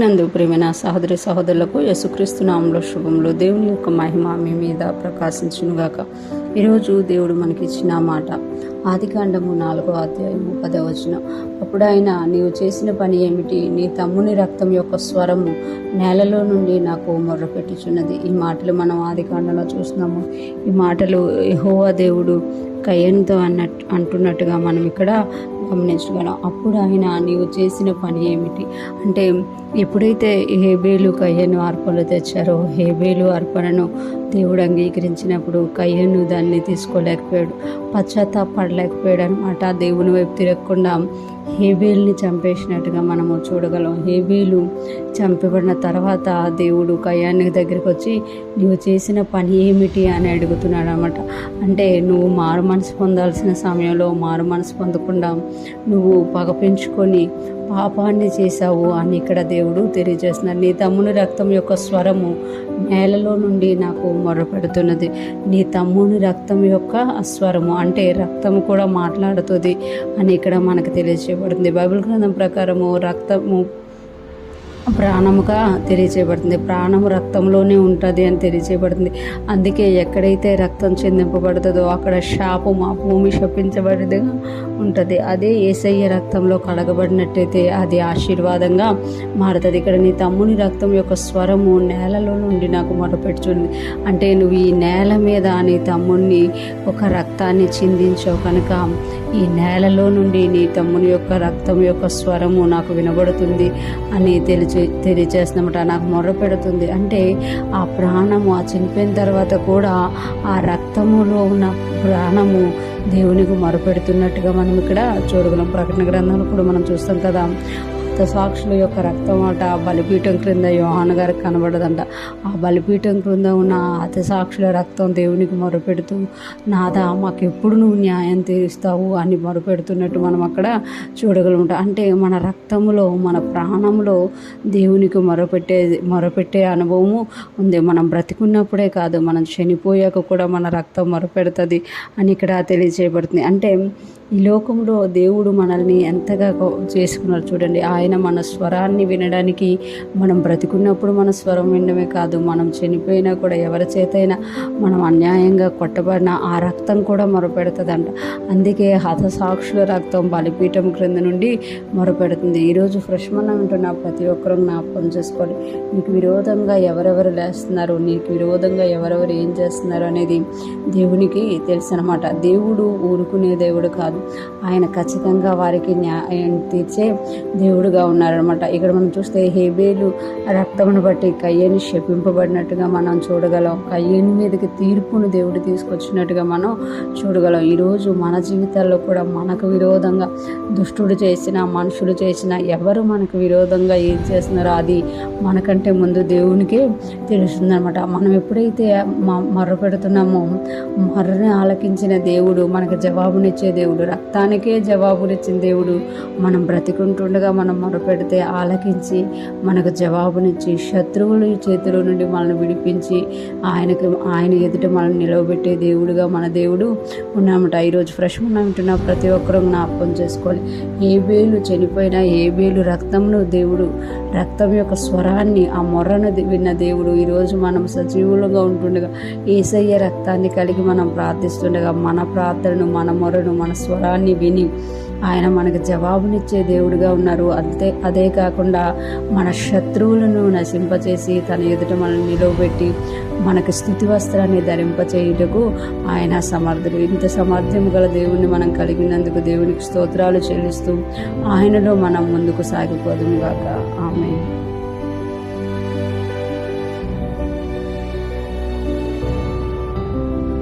నందు ప్రియమైన సహోదరి సహోదరులకు యేసుక్రీస్తు నామములో శుభములు. దేవుని యొక్క మహిమ మీ మీద ప్రకాశించునుగాక. ఈరోజు దేవుడు మనకి ఇచ్చిన మాట ఆదికాండము 4వ అధ్యాయము 10వ వచనం. అప్పుడు ఆయన, నీవు చేసిన పని ఏమిటి? నీ తమ్ముని రక్తం యొక్క స్వరము నేలలో నుండి నాకు మొర్రపెట్టుచున్నది. ఈ మాటలు మనం ఆదికాండంలో చూస్తున్నాము. ఈ మాటలు యెహోవా దేవుడు కయ్యనుతో అంటున్నట్టుగా మనం ఇక్కడ గమనించగలం. అప్పుడు ఆయన, నీవు చేసిన పని ఏమిటి అంటే, ఎప్పుడైతే హేబేలు కయ్యను అర్పణలు తెచ్చారో, హేబేలు అర్పణను దేవుడు అంగీకరించినప్పుడు కయ్యను దాన్ని తీసుకోలేకపోయాడు, పశ్చాత్తాపడలేకపోయాడు అనమాట. దేవుని వైపు తిరగకుండా హేబేల్ని చంపేసినట్టుగా మనము చూడగలం. హేబేలు చంపబడిన తర్వాత దేవుడు కయ్యాని దగ్గరికి వచ్చి, నువ్వు చేసిన పని ఏమిటి అని అడుగుతున్నాడు అనమాట. అంటే నువ్వు మారు మనసు పొందాల్సిన సమయంలో మారు మనసు పొందకుండా నువ్వు పగ పెంచుకొని పాపాన్ని చేశావు అని ఇక్కడ దేవుడు తెలియజేస్తున్నారు. నీ తమ్ముని రక్తం యొక్క స్వరము నేలలో నుండి నాకు మొరపెడుతున్నది. నీ తమ్ముని రక్తం యొక్క స్వరము అంటే రక్తము కూడా మాట్లాడుతుంది అని ఇక్కడ మనకు తెలియజేయబడుతుంది. బైబిల్ గ్రంథం ప్రకారము రక్తము ప్రాణముగా తెలియచేయబడుతుంది. ప్రాణము రక్తంలోనే ఉంటుంది అని తెలియచేయబడుతుంది. అందుకే ఎక్కడైతే రక్తం చెందింపబడుతుందో అక్కడ శాపము, ఆ భూమి శపించబడిదిగా ఉంటుంది. అదే యేసయ్య రక్తంలో కడగబడినట్టయితే అది ఆశీర్వాదంగా మారుతుంది. ఇక్కడ నీ తమ్ముని రక్తం యొక్క స్వరము నేలలో నుండి నాకు మొరపెట్టుచుంది అంటే, నువ్వు ఈ నేల మీద నీ తమ్ముడిని ఒక రక్తాన్ని చిందించావు కనుక ఈ నేలలో నుండి నీ తమ్ముని యొక్క రక్తం యొక్క స్వరము నాకు వినబడుతుంది అని తెలియజేస్తున్నమాట. నాకు మొర్ర పెడుతుంది అంటే ఆ ప్రాణము, ఆ చనిపోయిన తర్వాత కూడా ఆ రక్తములో ఉన్న ప్రాణము దేవునికి మొరపెడుతున్నట్టుగా మనం ఇక్కడ చూడగలం. ప్రకటన గ్రంథంలో కూడా మనం చూస్తాం కదా, సాక్షుల యొక్క రక్తం అట బలిపీఠం క్రింద యోహాను గారికి కనబడదంట. ఆ బలిపీఠం క్రింద ఉన్న సాక్షుల రక్తం దేవునికి మొరపెడుతూ, నాదా మాకు ఎప్పుడు నువ్వు న్యాయం తీరుస్తావు అని మొరపెడుతున్నట్టు మనం అక్కడ చూడగలుగుతాం. అంటే మన రక్తములో, మన ప్రాణంలో దేవునికి మొరపెట్టే అనుభవము ఉంది. మనం బ్రతికున్నప్పుడే కాదు, మనం చనిపోయాక కూడా మన రక్తం మొరపెడుతుంది అని ఇక్కడ తెలియజేయబడుతుంది. అంటే ఈ లోకంలో దేవుడు మనల్ని ఎంతగా చేసుకున్నారు చూడండి. ఆయన మన స్వరాన్ని వినడానికి, మనం బ్రతికున్నప్పుడు మన స్వరం వినడమే కాదు, మనం చనిపోయినా కూడా ఎవరి చేతైనా మనం అన్యాయంగా కొట్టబడిన ఆ రక్తం కూడా మొరపెడుతుందంట. అందుకే హతసాక్షుల రక్తం బలిపీఠం క్రింద నుండి మొరపెడుతుంది. ఈరోజు ఫ్రెష్ మనం ఉంటున్న ప్రతి ఒక్కరూ జ్ఞాపకం చేసుకోవాలి. నీకు విరోధంగా ఎవరెవరు లేస్తున్నారు, నీకు విరోధంగా ఎవరెవరు ఏం చేస్తున్నారు అనేది దేవునికి తెలుసు అనమాట. దేవుడు ఊరుకునే దేవుడు కాదు, ఆయన ఖచ్చితంగా వారికి న్యాయం తీర్చే దేవుడుగా ఉన్నారనమాట. ఇక్కడ మనం చూస్తే హేబేలు రక్తమును బట్టి కయ్యని శపింపబడినట్టుగా మనం చూడగలం. కయ్యని మీదకి తీర్పును దేవుడు తీసుకొచ్చినట్టుగా మనం చూడగలం. ఈరోజు మన జీవితాల్లో కూడా మనకు విరోధంగా దుష్టుడు చేసిన, మనుషులు చేసిన, ఎవరు మనకు విరోధంగా ఏం చేస్తున్నారో అది మనకంటే ముందు దేవునికే తెలుస్తుందనమాట. మనం ఎప్పుడైతే మొర్ర పెడుతున్నామో మొర్రని ఆలకించిన దేవుడు మనకు జవాబునిచ్చే దేవుడు, రక్తానికే జవాబునిచ్చిన దేవుడు మనం బ్రతికుంటుండగా మనం మొరపెడితే ఆలకించి మనకు జవాబునిచ్చి శత్రువుల చేతిలో నుండి మనల్ని విడిపించి ఆయన ఎదుట మనల్ని నిలవబెట్టే దేవుడుగా మన దేవుడు ఉన్నామట. ఈరోజు ఫ్రెష్ ఉంటున్న ప్రతి ఒక్కరూ జ్ఞాపకం చేసుకోవాలి. హేబేలు చనిపోయిన హేబేలు రక్తంను దేవుడు, రక్తం యొక్క స్వరాన్ని, ఆ మొర్రను విన్న దేవుడు ఈరోజు మనం సజీవులుగా ఉంటుండగా యేసయ్య రక్తాన్ని కలిగి మనం ప్రార్థిస్తుండగా మన ప్రార్థనను, మన మొర్రను, మన స్వరాన్ని విని ఆయన మనకు జవాబునిచ్చే దేవుడుగా ఉన్నారు. అదే కాకుండా మన శత్రువులను నశింపచేసి తన ఎదుట మనల్ని నిలవబెట్టి మనకు స్తుతి వస్త్రాన్ని ధరింపచేయుటకు ఆయన సమర్థుడు. ఇంత సామర్థ్యం గల దేవుణ్ణి మనం కలిగినందుకు దేవునికి స్తోత్రాలు చెల్లిస్తూ ఆయనలో మనం ముందుకు సాగిపోదుము గాక. ఆమేన్.